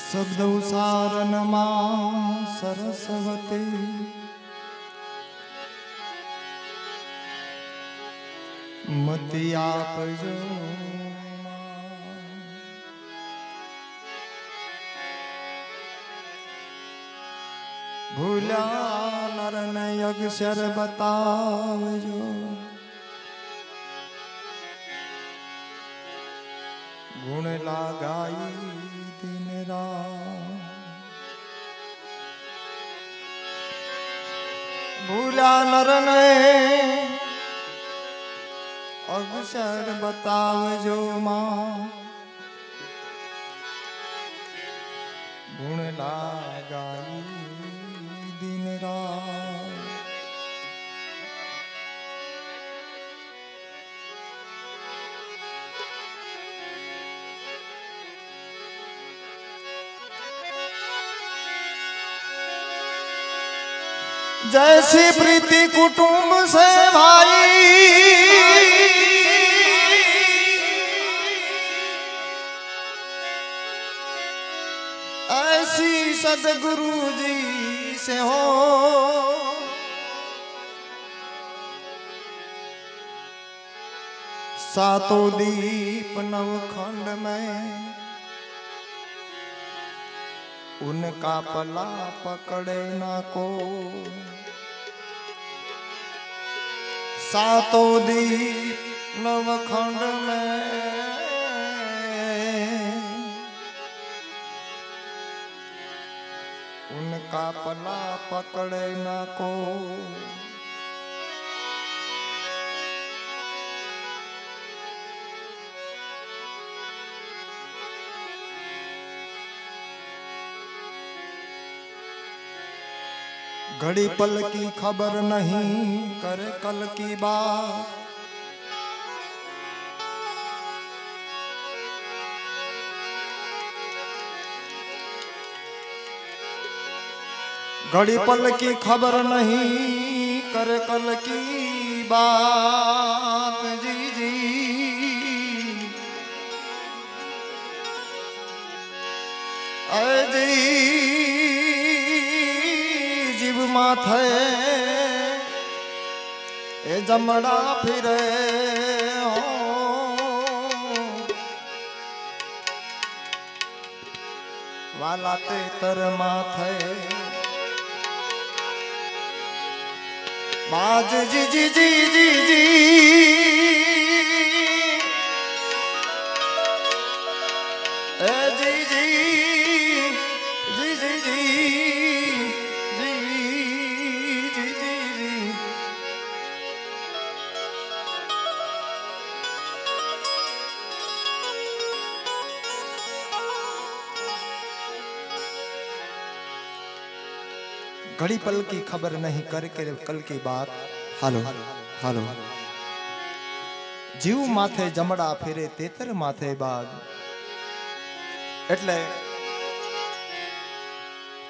શબ્દ ઉસારનમાં સરસ્વતી મતિ આપજો ભૂલ્યા નરને અક્ષર બતાવજો ગુણ લાગાઈ દિન રાત ભૂલ્યા નરને અક્ષર બતાવજો માં ગુણ લાગાઈ દિન રાત जैसी प्रीति कुटुंब से भाई ऐसी सदगुरु जी से हो सातों दीप नवखंड में उनका पला पकड़े ना को सातों दीप नवखंड में उनका पला पकड़े ना को घड़ी पल की खबर नहीं करे कल की बात घड़ी पल की खबर नहीं करे कल की बात जी जी जी माथे ए जमड़ा फिरे हो वाला तेतर माथे बाज जी जी जी जी जी ए जी जी जी जी जी घड़ी पल की खबर नहीं करके कल की बात हालो हालो जीव माथे जमड़ा फेरे तेतर माथे बाग એટલે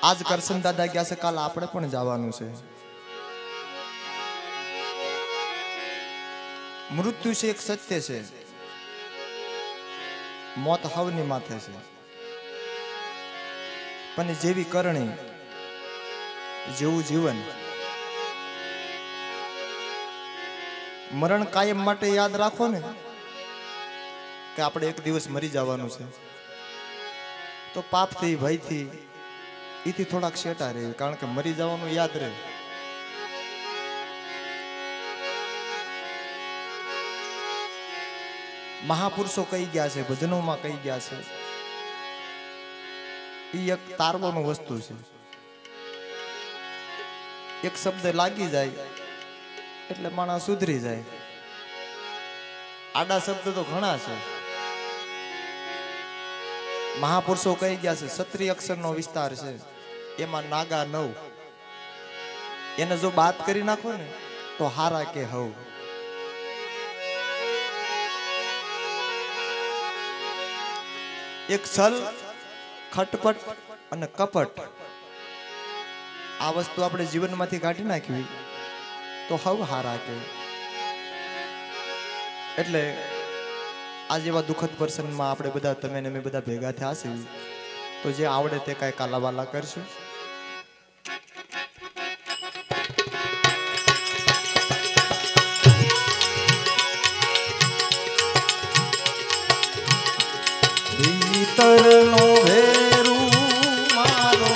આજ કરશન દાદા ગયા છે કાલ આપણે પણ જવાનું છે મૃત્યુ છે એક સત્ય છે મોત હવની માથે છે પણ જેવી કરણી જેવું જીવન મરણ કાયમ માટે યાદ રાખો ને કે આપણે એક દિવસ મરી જવાનું છે તો પાપથી ભયથી એથી થોડાક શેટા રહે કારણ કે મરી જવાનું યાદ રહે મહાપુરુષો કહી ગયા છે ભજનોમાં કહી ગયા છે એ એક તારવાનું વસ્તુ છે એક શબ્દ લાગી જાય એટલે માણસ સુધરી જાય આડા શબ્દ તો ઘણા છે મહાપુરુષો કહી ગયા છે 36 અક્ષરનો વિસ્તાર છે એમાં નાગા 9 એને જો બાત કરી નાખો ને તો હારા કે હવ એક છલ ખટપટ અને કપટ આ વસ્તુ આપણે જીવનમાંથી કાઢી નાખવી તો હવ હારા કે એટલે આ જેવા દુઃખદ પ્રસંગમાં આપણે બધા તમે ને મેં બધા ભેગા થયા છે તો જે આવડે તે કાંઈ કાલાવાલા કરશું. ભીતરનો ભેરું મારો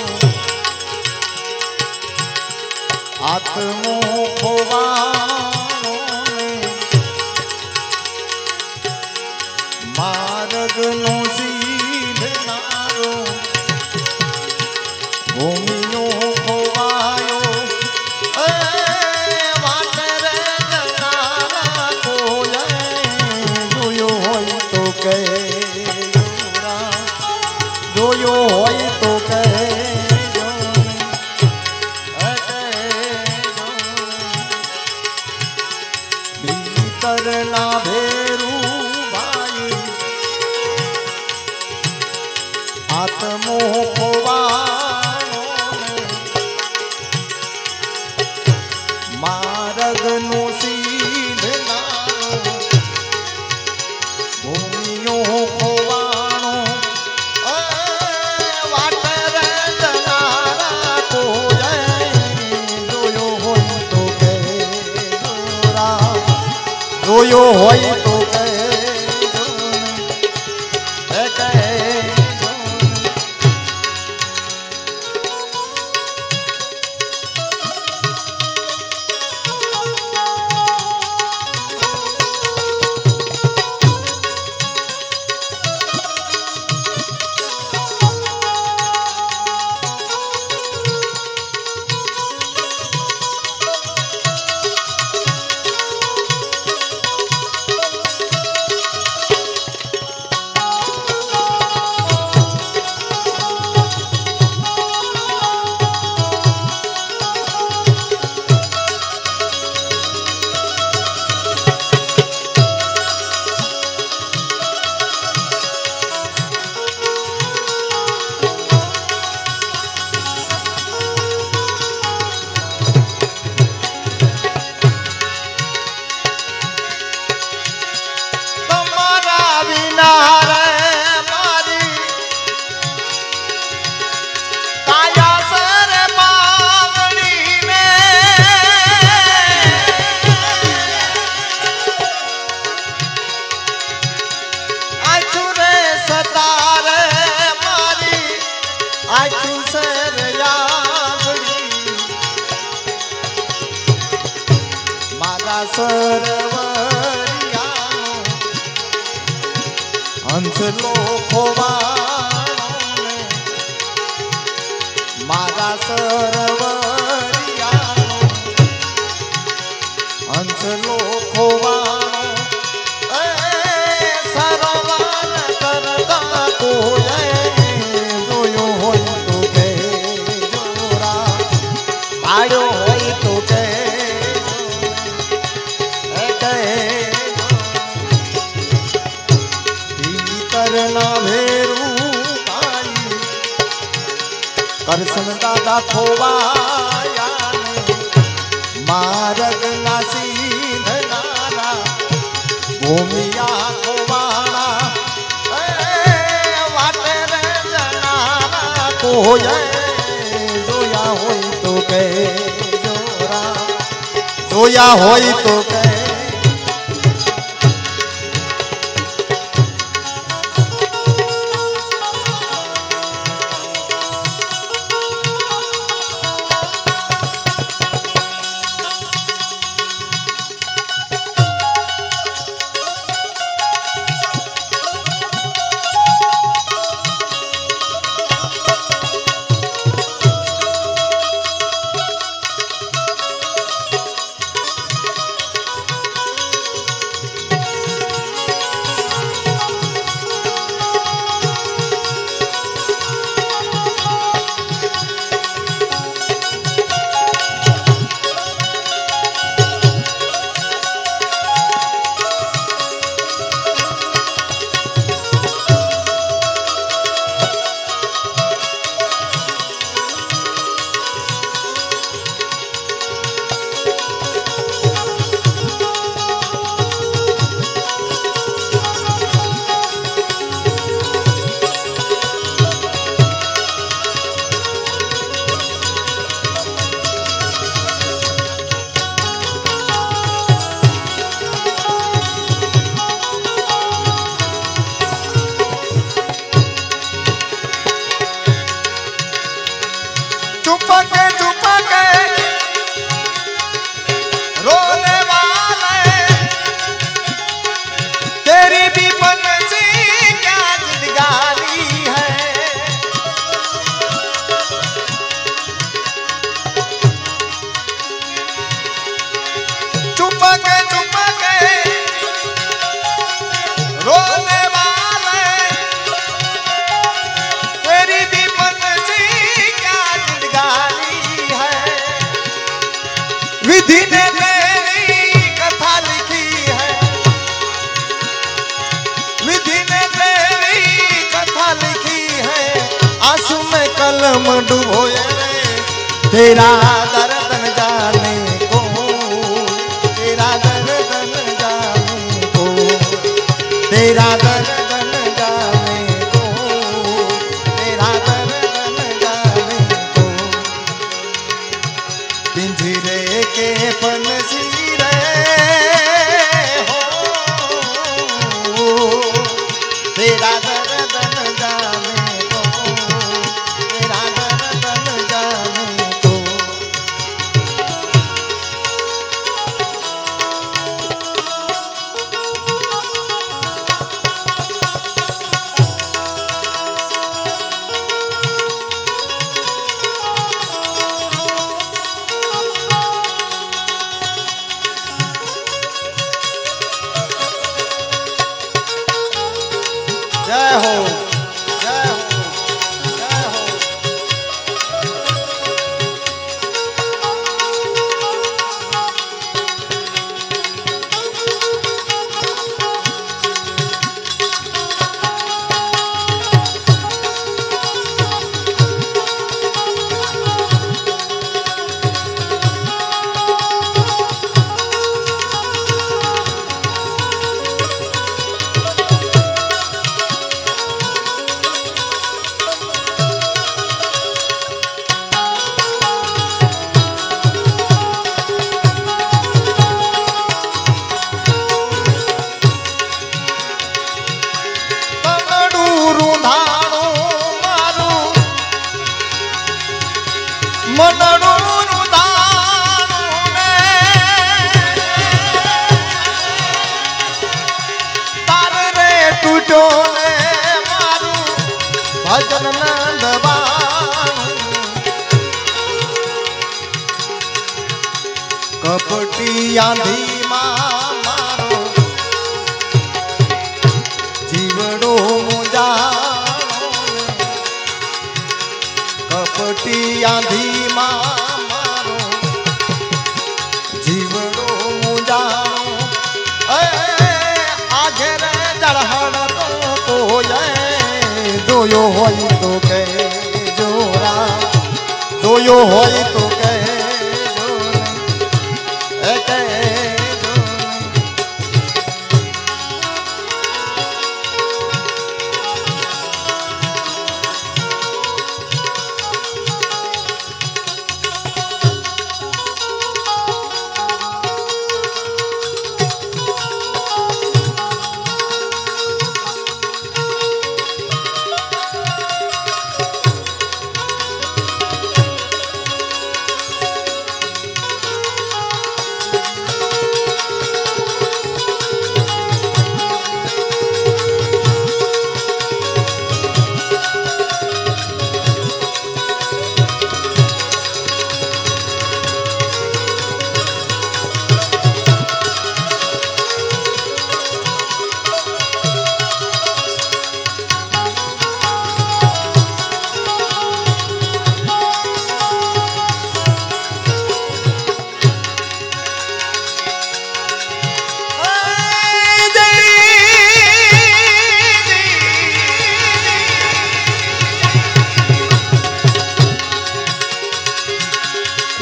આત્મો ખોવાનો માર્ગનો સીધનારો ભૂમિનો ખોવાયો વાટ રે જનારા કોઈ જોયો હોય તો કહે જોયો હોય તો કહે ભીતરના ભેરું ભાઈ આત્મો ખોવાનો માર્ગનો સીધનારો ભૂમિનો ખોવાનો વાટ રે જનારા કોઈ જોયો હોય તો કહે જોયો હોય તો કહે હંસલો ખોવાનો મારા સરવરિયાનો હંસલો ખોવાનો સરવન કરતા કોઈ જોયો હોય તો કે જોરા પાડ્યો હોય તો કે કરશન દાદા ખોવાયા માર્ગ ના સીધનારા ભૂમિયા ખોવાણા વાટે રે જનારા કોઈ જોયા હોય તો કહે જોરા જોયા હોય તો કહે डुबोए रे तेरा दर्द न जाने को, तेरा दर्द न जाने को, तेरा दर्द न जाने को, तेरा दर्द न जाने को। पिंजरे के पंछी रे हो तेरा दर्द न जाने को, तेरा दर्द न जाने को। जय हो, जय हो, जय हो। भजन नंदबाणु कपटी आंधी मारो जीवड़ो मुजाणो, कपटी आंधी मारो जीवड़ो मुजाणो। आगे रे जड़हड़ तो जोयो होई तो कहे जोरा, जोयो होई तो कहे जो नहीं, कहे जो नहीं।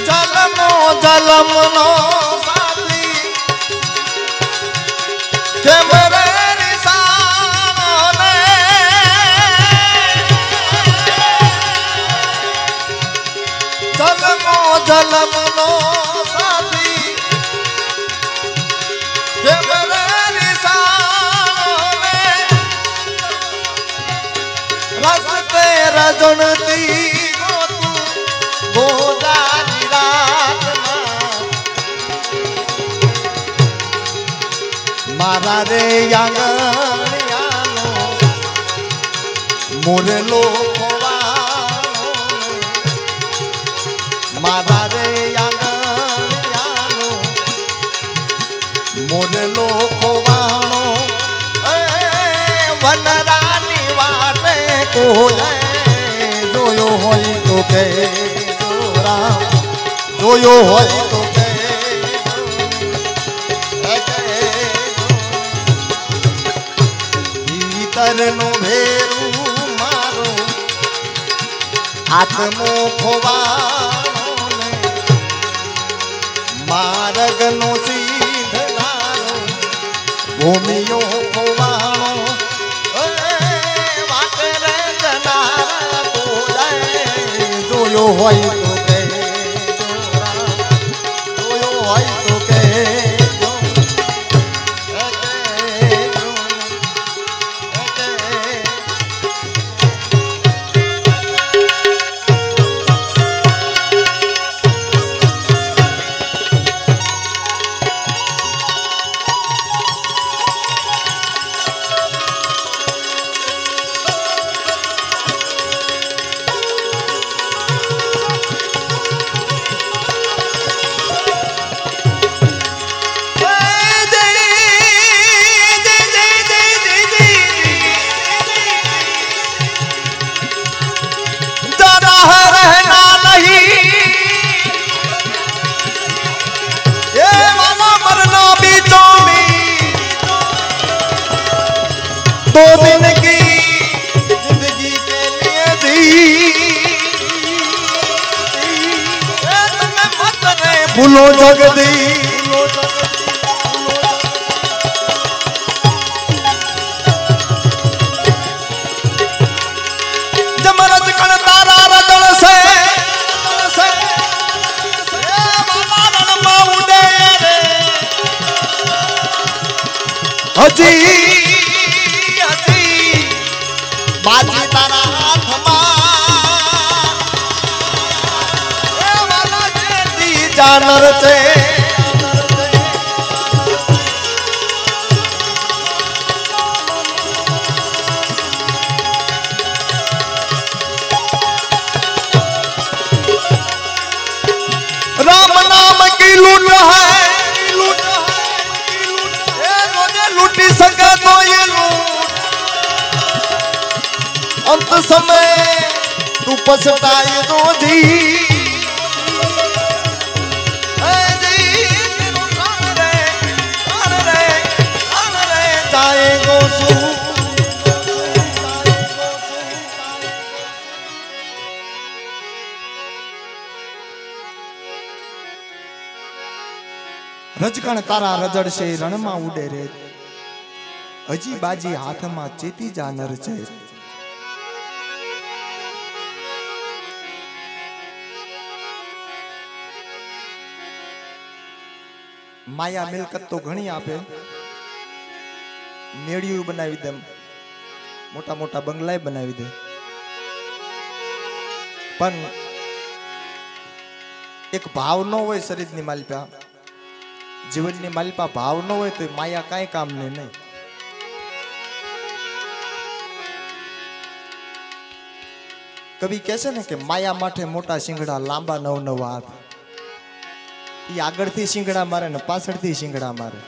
जलम नो साथी के मेरे निशाने, जलम नो साथी के मेरे निशाने। रस्ते रजनती गोदारी रात मारा रे आंगणियानो मुरलो खोवानो, मारा रे आंगणियानो मुरलो खोवानो। वनरानी वाटे को जोयो होई तो कहे जोरा, जोयो होई तो भीतर नो भेरू मारो આત્મો ખોવાનો ને માર્ગનો સીધનારો ભૂમિયો ખોવાનો વાત રે જનારા તો જોયો હોય તો કે જોયો હોય તો કે दो दिन की जिंदगी के लिए दी मत रे भूलो जगदी जमरज कण तारा रजल से उड़े रे हजी बाजी तारा हाथમાં એ વાલા જેતી જાનર છે राम नाम की लूट है ए रोजे लूटी सके तो ये लूट अंत समय तू पछताए तो जी जाएगो सू રજકણ તારા રજડશે રણમાં ઉડે રે હજી બાજી હાથમાં ચેતી જાનર છે માયા મિલકત તો ઘણી આપે મેળિયું બનાવી દે મોટા મોટા બંગલાય બનાવી દે પણ એક ભાવ ન હોય શરીરની માલિપા જીવનની માલિપા ભાવ ન હોય તો માયા કાંઈ કામ નહીં કવિ કહે છે ને કે માયા માટે મોટા શિંગડા લાંબા નવ નવ હાથ એ આગળથી શિંગડા મારે ને પાછળથી શિંગડા મારે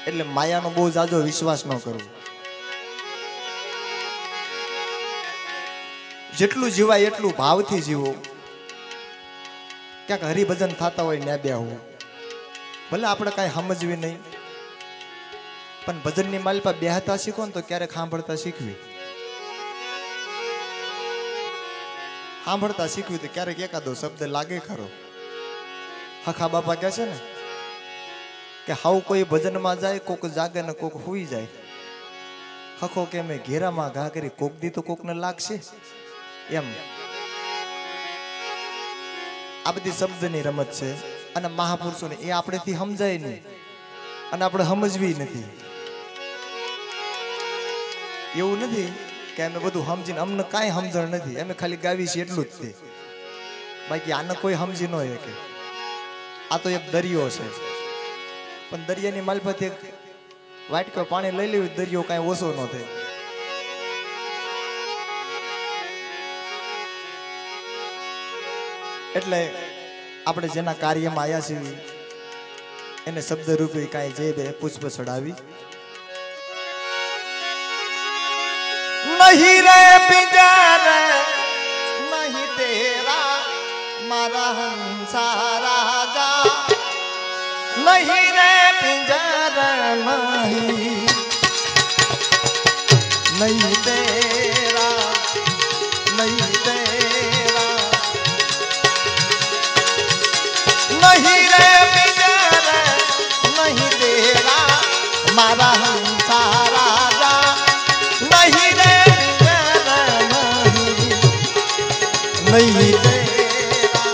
એટલે માયાનો બહુ જાજો વિશ્વાસ ન કરવો જેટલું જીવાય એટલું ભાવથી જીવો ક્યાંક હરિભજન થતા હોય ને બેહવું ભલે આપણે કાંઈ સમજવી નહીં પણ ભજનની માલિપા બેહતા શીખો ને તો ક્યારેક સાંભળતા શીખવી તો ક્યારેક એકાદો શબ્દ લાગે ખરો હખા બાપા કહે છે ને કે હાવ કોઈ ભજનમાં જાય કોક જાગે ને કોક હુઈ જાય હખો કે મેં ઘેરામાં ઘા કરી કોક દી તો કોકને લાગશે એમ આ બધી શબ્દની રમત છે અને મહાપુરુષોને એ આપણેથી સમજાય નહીં અને આપણે સમજવી નથી એવું નથી કે અમે બધું સમજીને અમને કાંઈ સમજણ નથી અમે ખાલી ગાવી છીએ એટલું જ તે બાકી આને કોઈ સમજી ન હોય કે આ તો એક દરિયો છે પણ દરિયાની માલફત એક વાટકો પાણી લઈ લેવું દરિયો કાંઈ ઓછો ન થાય એટલે આપણે જેના કાર્યમાં આવ્યા છીએ એને શબ્દ રૂપે કાંઈ જે બે પુષ્પ ચડાવી નહીં રે પિંજર નહીં તેરા મારા હંસા રાજા નહીં રે પિંજર નહીં તેરા नहीं तेरा नहीं रे बिगर नहीं तेरा मारा हंसा राजा नहीं रे बिगर नहीं तेरा नहीं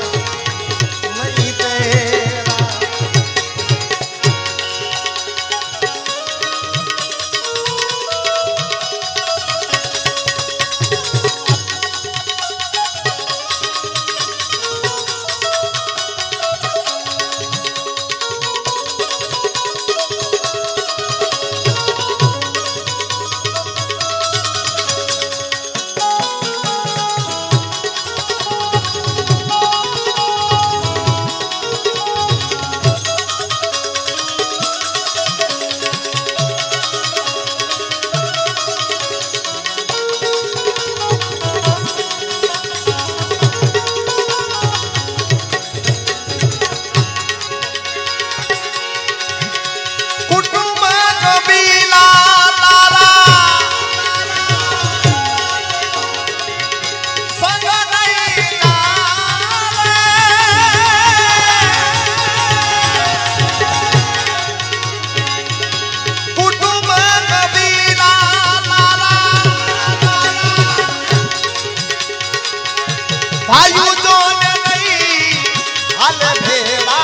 तेरा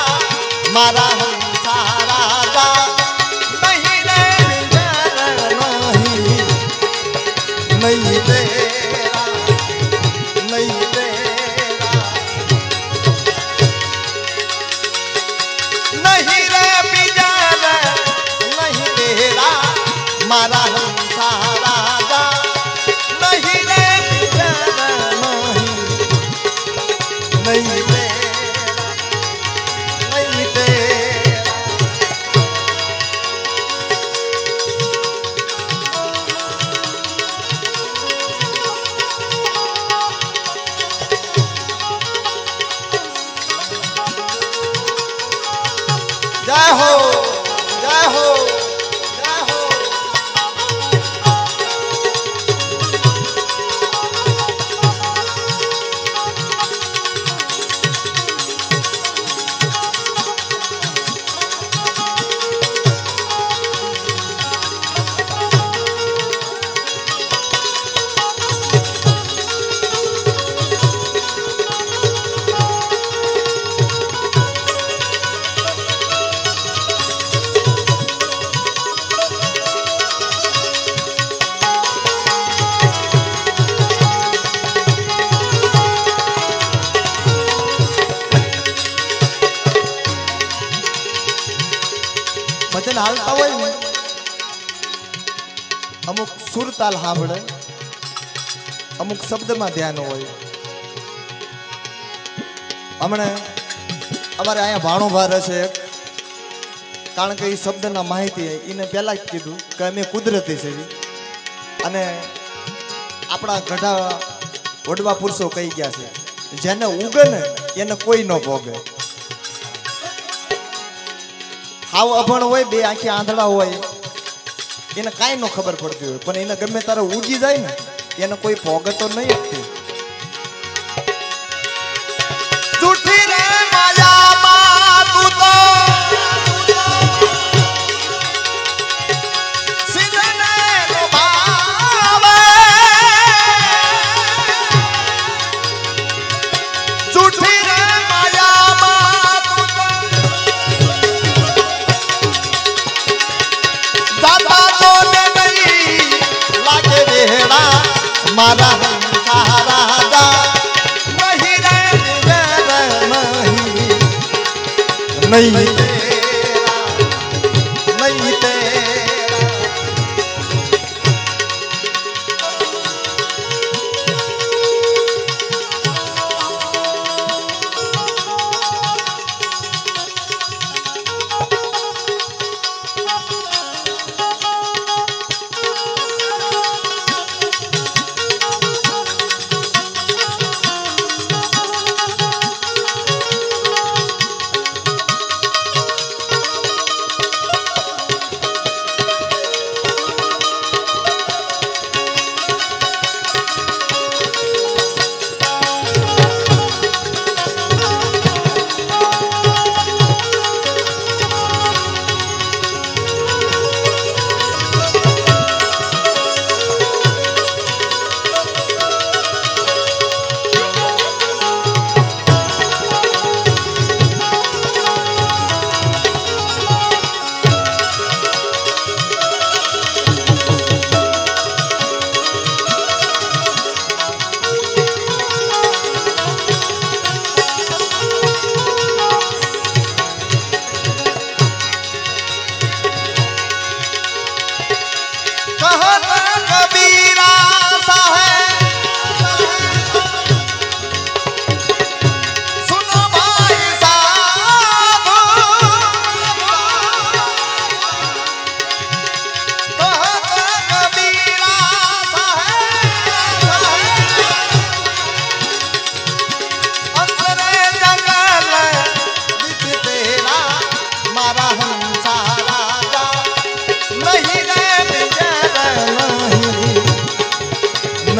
मारा हंसा राजा नहीं रे बिगर नहीं तेरा नहीं तेरा नहीं रे बिगर नहीं तेरा मारा हंसा राजा नहीं रे बिगर नहीं तेरा नहीं तेरा जय हो जय हो जय हो भजन हालता હોય ને અમુક સુર તાલ સાંભળે અમુક શબ્દમાં ધ્યાન હોય હમણે અમારે અહીંયા ભાણો ભારે છે કારણ કે એ શબ્દના માહિતી એને પહેલા જ કીધું કે અમે કુદરતી છે અને આપણા ગઢા વડવા પુરુષો કહી ગયા છે જેને ઉગે ને એને કોઈ ન ભોગે હાવ અભણ હોય બે આંખી આંધળા હોય એને કાંઈ ન ખબર પડતી હોય પણ એને ગમે તારે ઉગી જાય ને એને કોઈ ભોગે તો નહીં આપતી જૂઠી રે માયામાં તું તો સિંહને લોભાવે જૂઠી રે માયામાં તું તો દાદા તોને નહીં લાગે વેડા મારા હંસા રાજા નહીં રે નહીં તેરા નહીં તેરા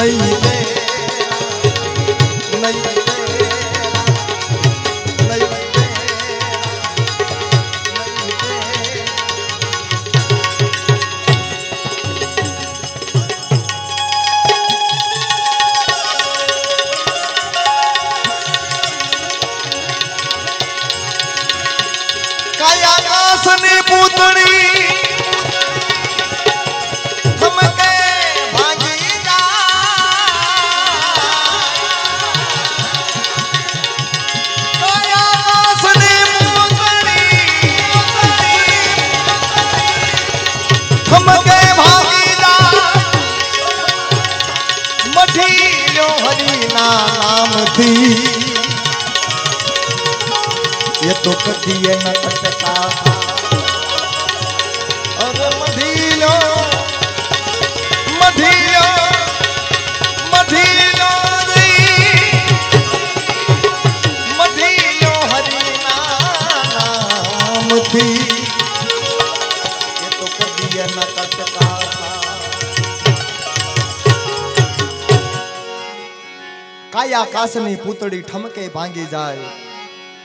नहीं तेरा, नहीं तेरा, नहीं तेरा, नहीं तेरा। काया कासनी पूतड़ी थमके भागी जा, काया कासनी पूतड़ी थमके भागी जा, मढीलो हरिना नाम थी ये तो कदिए न कटता। अरे मढीलो मढीलो मढीलो रे, मढीलो हरिना नाम थी ये तो कदिए न कटता। काया कासनी पूतड़ी ठमके भांगी जाए,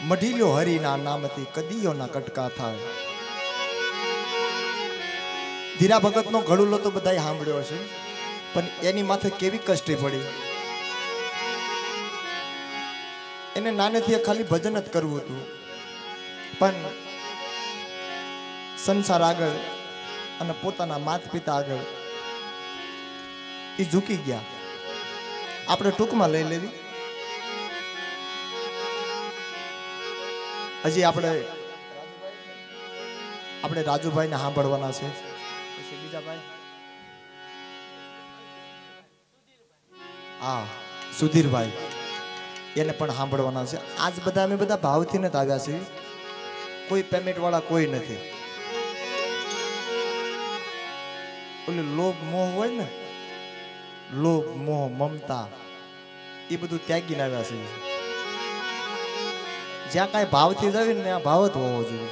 मढीलो हरिना नामથી કદીઓના કટકા થાય। ધીરા ભગતનો ઘડુલો તો બધાય સાંભળ્યો હશે, પણ એની માથે કેવી કષ્ટી પડી। એને નાનેથી ખાલી ભજન જ કરવું હતું, પણ સંસાર આગળ અને પોતાના માતા પિતા આગળ એ ઝૂકી ગયા। આપણે ટૂંકમાં લઈ લેવી। હજી આપણે રાજુભાઈ ને સાંભળવાના છે, પછી બીજા ભાઈ હા સુધીરભાઈ એને પણ સાંભળવાના છે। આજ બધા અમે બધા ભાવથી નથી આવ્યા છીએ, કોઈ પેમેન્ટ વાળા કોઈ નથી। ઓલી લોભ મોહ હોય ને, લોભ મોહ મમતા એ બધું ત્યાગીને આવ્યા છે। જ્યાં કાંઈ ભાવથી જવી ને ત્યાં ભાવ જ હોવો જોઈએ।